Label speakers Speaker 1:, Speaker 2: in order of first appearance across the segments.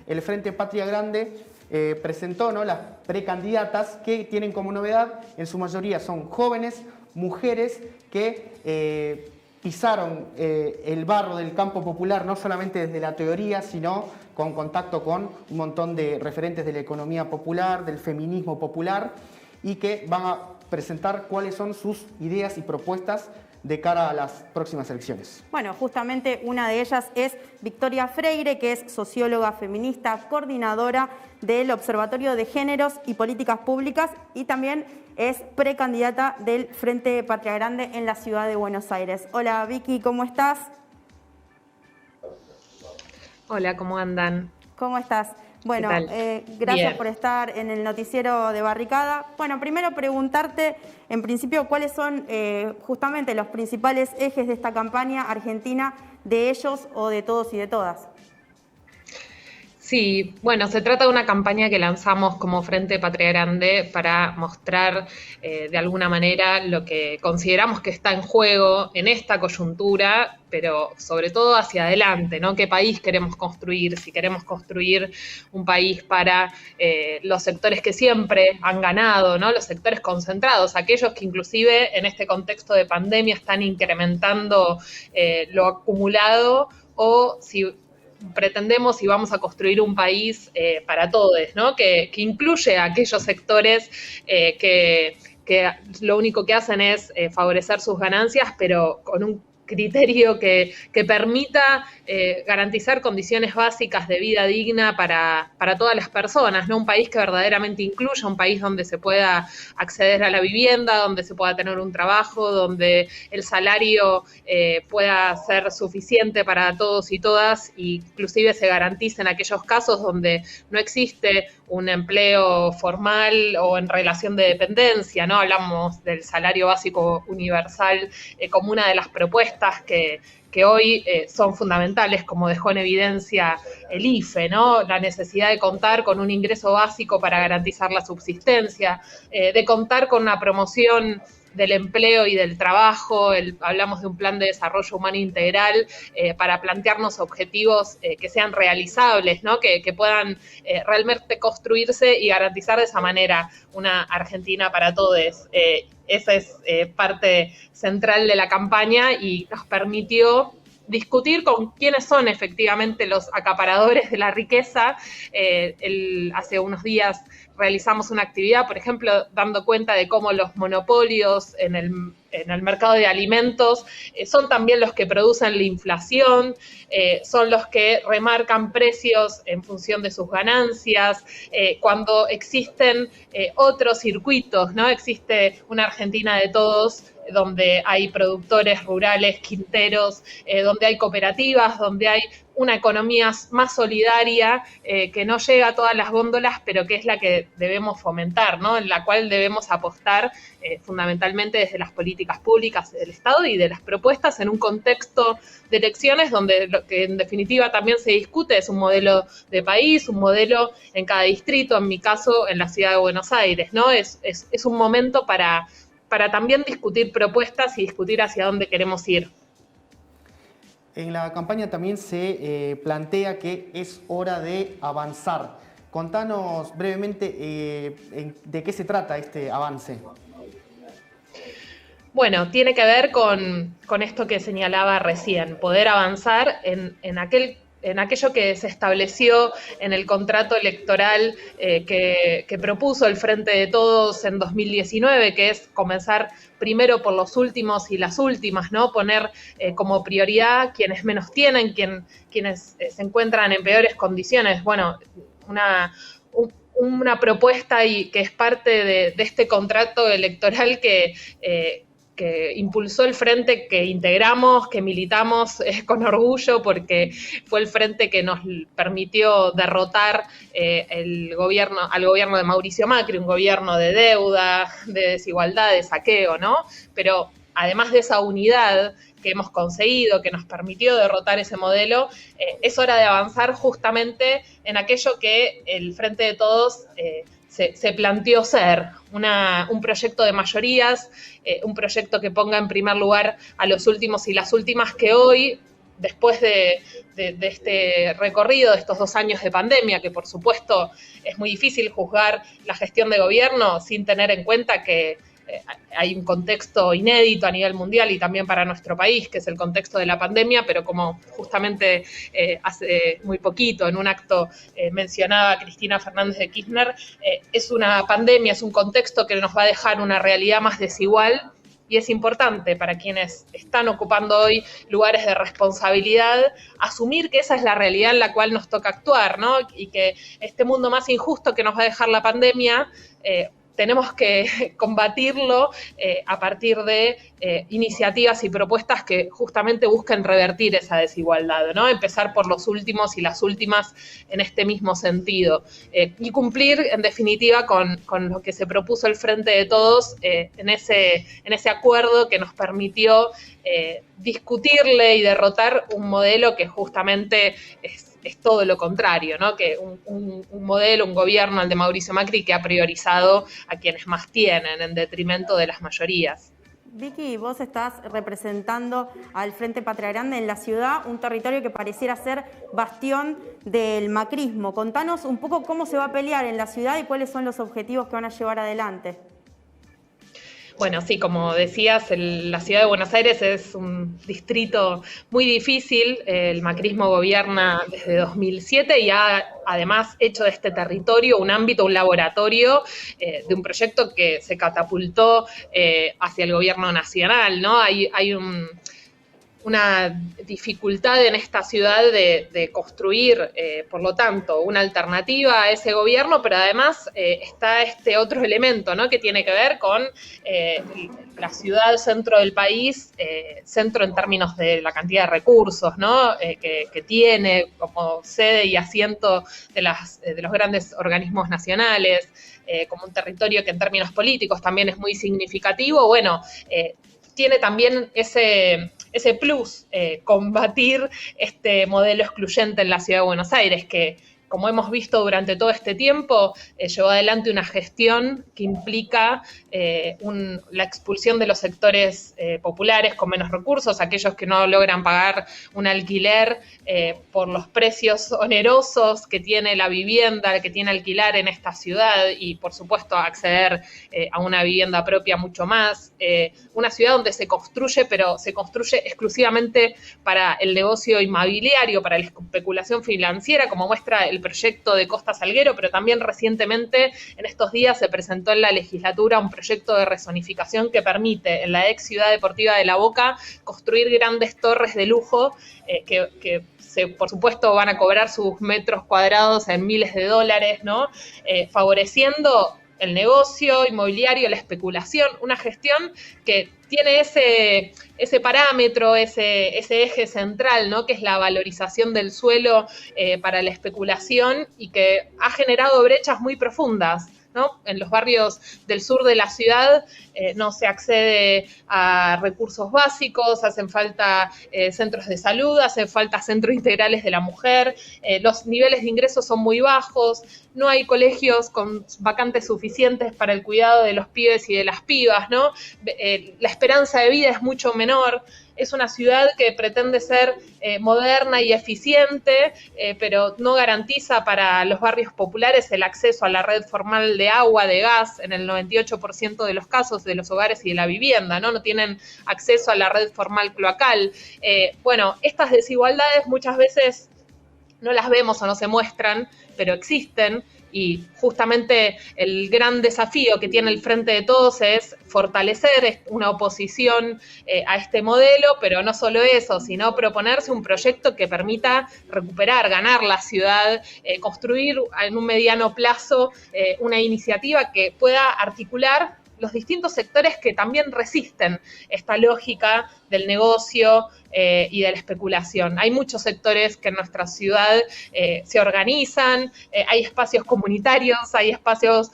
Speaker 1: el Frente Patria Grande presentó, ¿no?, las precandidatas que tienen como novedad, en su mayoría son jóvenes, mujeres que pisaron el barro del campo popular, no solamente desde la teoría, sino con contacto con un montón de referentes de la economía popular, del feminismo popular, y que van a presentar cuáles son sus ideas y propuestas de cara a las próximas elecciones.
Speaker 2: Bueno, justamente una de ellas es Victoria Freire, que es socióloga feminista, coordinadora del Observatorio de Géneros y Políticas Públicas y también es precandidata del Frente Patria Grande en la ciudad de Buenos Aires. Hola Vicky, ¿cómo estás?
Speaker 3: Hola, ¿cómo andan?
Speaker 2: ¿Cómo estás? Bueno, gracias
Speaker 3: Bien.
Speaker 2: por estar en el noticiero de Barricada. Bueno, primero preguntarte, en principio, cuáles son justamente los principales ejes de esta campaña argentina, de ellos o de todos y de todas.
Speaker 3: Sí, bueno, se trata de una campaña que lanzamos como Frente Patria Grande para mostrar de alguna manera lo que consideramos que está en juego en esta coyuntura, pero sobre todo hacia adelante, ¿no? ¿Qué país queremos construir? Si queremos construir un país para los sectores que siempre han ganado, ¿no? Los sectores concentrados, aquellos que inclusive en este contexto de pandemia están incrementando lo acumulado, o si pretendemos y vamos a construir un país para todos, ¿no? Que incluye a aquellos sectores que lo único que hacen es favorecer sus ganancias, pero con un criterio que permita garantizar condiciones básicas de vida digna para todas las personas, ¿no? Un país que verdaderamente incluya, un país donde se pueda acceder a la vivienda, donde se pueda tener un trabajo, donde el salario pueda ser suficiente para todos y todas, e inclusive se garantice en aquellos casos donde no existe un empleo formal o en relación de dependencia, ¿no? Hablamos del salario básico universal como una de las propuestas que hoy son fundamentales, como dejó en evidencia el IFE, ¿no? La necesidad de contar con un ingreso básico para garantizar la subsistencia, de contar con una promoción del empleo y del trabajo, hablamos de un plan de desarrollo humano integral para plantearnos objetivos que sean realizables, ¿no? Que puedan realmente construirse y garantizar de esa manera una Argentina para todos. Esa es parte central de la campaña y nos permitió discutir con quiénes son efectivamente los acaparadores de la riqueza. Hace unos días realizamos una actividad, por ejemplo, dando cuenta de cómo los monopolios en el mercado de alimentos son también los que producen la inflación, son los que remarcan precios en función de sus ganancias, cuando existen otros circuitos, ¿no? Existe una Argentina de todos, donde hay productores rurales, quinteros, donde hay cooperativas, donde hay una economía más solidaria, que no llega a todas las góndolas, pero que es la que debemos fomentar, ¿no? En la cual debemos apostar fundamentalmente desde las políticas públicas del Estado y de las propuestas en un contexto de elecciones donde lo que en definitiva también se discute es un modelo de país, un modelo en cada distrito, en mi caso en la ciudad de Buenos Aires, ¿no? Es un momento para también discutir propuestas y discutir hacia dónde queremos ir.
Speaker 1: En la campaña también se plantea que es hora de avanzar. Contanos brevemente de qué se trata este avance.
Speaker 3: Bueno, tiene que ver con esto que señalaba recién, poder avanzar en aquello que se estableció en el contrato electoral que propuso el Frente de Todos en 2019, que es comenzar primero por los últimos y las últimas, ¿no? Poner como prioridad quienes menos tienen, quienes se encuentran en peores condiciones. Bueno, una propuesta y que es parte de este contrato electoral que impulsó el frente que integramos, que militamos con orgullo, porque fue el frente que nos permitió derrotar al gobierno de Mauricio Macri, un gobierno de deuda, de desigualdad, de saqueo, ¿no? Pero además de esa unidad que hemos conseguido, que nos permitió derrotar ese modelo, es hora de avanzar justamente en aquello que el Frente de Todos se planteó ser, un proyecto de mayorías, un proyecto que ponga en primer lugar a los últimos y las últimas, que hoy después de este recorrido, de estos 2 años de pandemia, que por supuesto es muy difícil juzgar la gestión de gobierno sin tener en cuenta que hay un contexto inédito a nivel mundial y también para nuestro país, que es el contexto de la pandemia, pero como justamente hace muy poquito en un acto mencionaba Cristina Fernández de Kirchner, es una pandemia, es un contexto que nos va a dejar una realidad más desigual y es importante para quienes están ocupando hoy lugares de responsabilidad asumir que esa es la realidad en la cual nos toca actuar, ¿no? Y que este mundo más injusto que nos va a dejar la pandemia tenemos que combatirlo a partir de iniciativas y propuestas que justamente busquen revertir esa desigualdad, ¿no? Empezar por los últimos y las últimas en este mismo sentido. Y cumplir, en definitiva, con lo que se propuso el Frente de Todos en ese acuerdo que nos permitió discutirle y derrotar un modelo que justamente es todo lo contrario, ¿no? Que un modelo, un gobierno, el de Mauricio Macri, que ha priorizado a quienes más tienen en detrimento de las mayorías.
Speaker 2: Vicky, vos estás representando al Frente Patria Grande en la ciudad, un territorio que pareciera ser bastión del macrismo. Contanos un poco cómo se va a pelear en la ciudad y cuáles son los objetivos que van a llevar adelante.
Speaker 3: Bueno, sí, como decías, la ciudad de Buenos Aires es un distrito muy difícil. El macrismo gobierna desde 2007 y ha además hecho de este territorio un ámbito, un laboratorio de un proyecto que se catapultó hacia el gobierno nacional, ¿no? Hay una dificultad en esta ciudad de construir, por lo tanto, una alternativa a ese gobierno, pero además está este otro elemento, ¿no? Que tiene que ver con la ciudad centro del país, centro en términos de la cantidad de recursos, ¿no? Que tiene como sede y asiento de los grandes organismos nacionales, como un territorio que en términos políticos también es muy significativo. Bueno, tiene también ese plus, combatir este modelo excluyente en la ciudad de Buenos Aires, que, como hemos visto durante todo este tiempo, llevó adelante una gestión que implica la expulsión de los sectores populares con menos recursos, aquellos que no logran pagar un alquiler por los precios onerosos que tiene la vivienda, que tiene alquilar en esta ciudad y, por supuesto, acceder a una vivienda propia mucho más. Una ciudad donde se construye, pero se construye exclusivamente para el negocio inmobiliario, para la especulación financiera, como muestra el proyecto de Costa Salguero, pero también recientemente, en estos días, se presentó en la legislatura un proyecto de rezonificación que permite en la ex ciudad deportiva de La Boca construir grandes torres de lujo que por supuesto van a cobrar sus metros cuadrados en miles de dólares, ¿no? Favoreciendo el negocio inmobiliario, la especulación, una gestión que tiene ese parámetro, ese eje central, ¿no? Que es la valorización del suelo para la especulación y que ha generado brechas muy profundas, ¿no? En los barrios del sur de la ciudad no se accede a recursos básicos, hacen falta centros de salud, hacen falta centros integrales de la mujer, los niveles de ingresos son muy bajos, no hay colegios con vacantes suficientes para el cuidado de los pibes y de las pibas, ¿no? La esperanza de vida es mucho menor. Es una ciudad que pretende ser moderna y eficiente, pero no garantiza para los barrios populares el acceso a la red formal de agua, de gas, en el 98% de los casos de los hogares y de la vivienda, ¿no? No tienen acceso a la red formal cloacal. Bueno, estas desigualdades muchas veces no las vemos o no se muestran, pero existen. Y justamente el gran desafío que tiene el Frente de Todos es fortalecer una oposición a este modelo, pero no solo eso, sino proponerse un proyecto que permita recuperar, ganar la ciudad, construir en un mediano plazo una iniciativa que pueda articular los distintos sectores que también resisten esta lógica del negocio y de la especulación. Hay muchos sectores que en nuestra ciudad se organizan, hay espacios comunitarios, hay espacios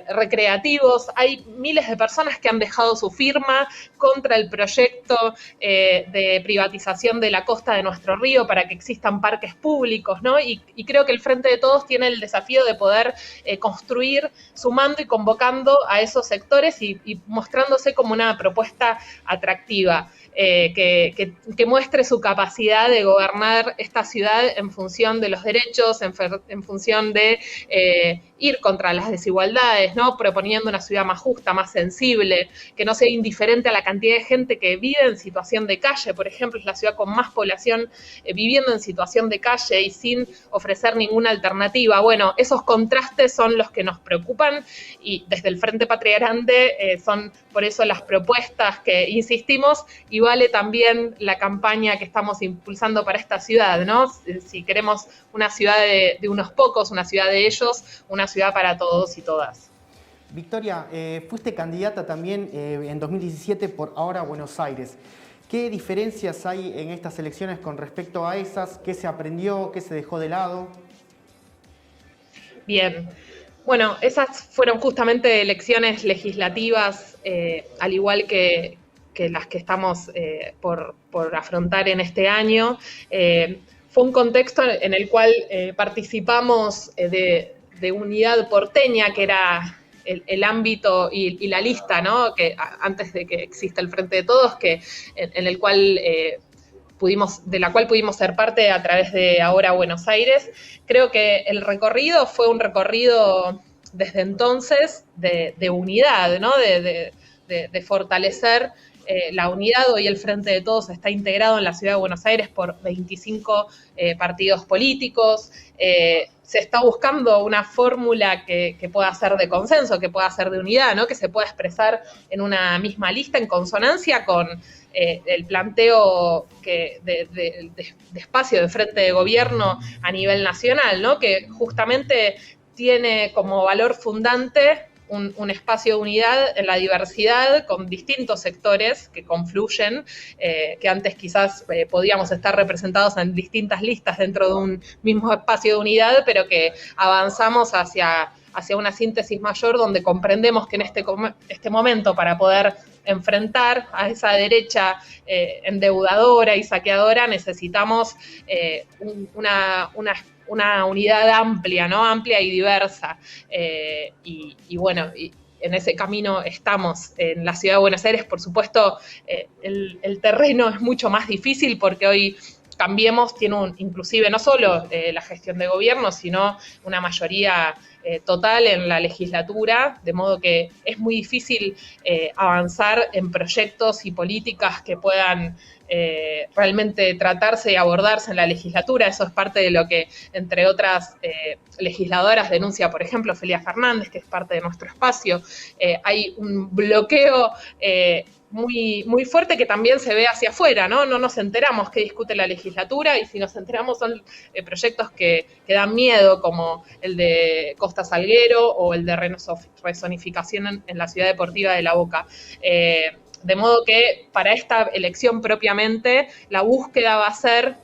Speaker 3: recreativos, hay miles de personas que han dejado su firma contra el proyecto de privatización de la costa de nuestro río para que existan parques públicos, ¿no? Y creo que el Frente de Todos tiene el desafío de poder construir sumando y convocando a esos sectores y mostrándose como una propuesta atractiva. Que que muestre su capacidad de gobernar esta ciudad en función de los derechos, en función de ir contra las desigualdades, ¿no? Proponiendo una ciudad más justa, más sensible, que no sea indiferente a la cantidad de gente que vive en situación de calle. Por ejemplo, es la ciudad con más población viviendo en situación de calle y sin ofrecer ninguna alternativa. Bueno, esos contrastes son los que nos preocupan y desde el Frente Patria Grande son por eso las propuestas que insistimos, y vale también la campaña que estamos impulsando para esta ciudad, ¿no? Si queremos una ciudad de unos pocos, una ciudad de ellos, una ciudad para todos y todas.
Speaker 1: Victoria, fuiste candidata también en 2017 por Ahora Buenos Aires. ¿Qué diferencias hay en estas elecciones con respecto a esas? ¿Qué se aprendió? ¿Qué se dejó de lado?
Speaker 3: Bien. Bueno, esas fueron justamente elecciones legislativas, al igual que las que estamos por afrontar en este año. Fue un contexto en el cual participamos de Unidad Porteña, que era el ámbito y la lista, ¿no? Que antes de que exista el Frente de Todos, que en el cual de la cual pudimos ser parte a través de Ahora Buenos Aires. Creo que el recorrido fue un recorrido desde entonces de unidad, ¿no? De fortalecer la unidad. Hoy el Frente de Todos está integrado en la Ciudad de Buenos Aires por 25 partidos políticos. Se está buscando una fórmula que pueda ser de consenso, que pueda ser de unidad, ¿no? Que se pueda expresar en una misma lista en consonancia con el planteo de espacio de frente de gobierno a nivel nacional, ¿no? Que justamente tiene como valor fundante un espacio de unidad en la diversidad con distintos sectores que confluyen, que antes quizás podíamos estar representados en distintas listas dentro de un mismo espacio de unidad, pero que avanzamos hacia una síntesis mayor donde comprendemos que en este momento, para poder enfrentar a esa derecha endeudadora y saqueadora, necesitamos una unidad amplia, ¿no? Amplia y diversa. Y bueno, en ese camino estamos en la Ciudad de Buenos Aires. Por supuesto, el terreno es mucho más difícil porque hoy Cambiemos tiene inclusive no solo la gestión de gobierno, sino una mayoría total en la legislatura, de modo que es muy difícil avanzar en proyectos y políticas que puedan realmente tratarse y abordarse en la legislatura. Eso es parte de lo que, entre otras legisladoras, denuncia, por ejemplo, Ofelia Fernández, que es parte de nuestro espacio. Hay un bloqueo muy, muy fuerte que también se ve hacia afuera, ¿no? No nos enteramos qué discute la legislatura, y si nos enteramos son proyectos que dan miedo, como el de Costa Salguero o el de rezonificación en la Ciudad Deportiva de La Boca. De modo que para esta elección propiamente la búsqueda va a ser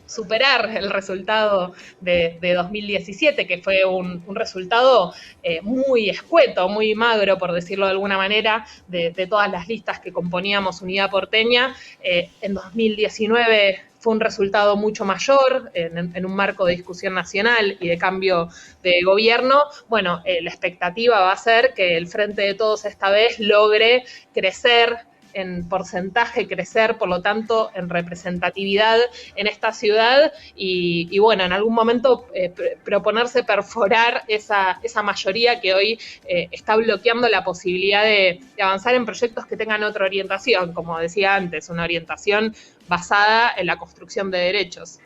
Speaker 3: superar el resultado de 2017, que fue un resultado muy escueto, muy magro, por decirlo de alguna manera, de todas las listas que componíamos Unidad Porteña. En 2019 fue un resultado mucho mayor en un marco de discusión nacional y de cambio de gobierno. Bueno, la expectativa va a ser que el Frente de Todos esta vez logre crecer en porcentaje, crecer, por lo tanto, en representatividad en esta ciudad y bueno, en algún momento proponerse perforar esa mayoría que hoy está bloqueando la posibilidad de avanzar en proyectos que tengan otra orientación, como decía antes, una orientación basada en la construcción de derechos.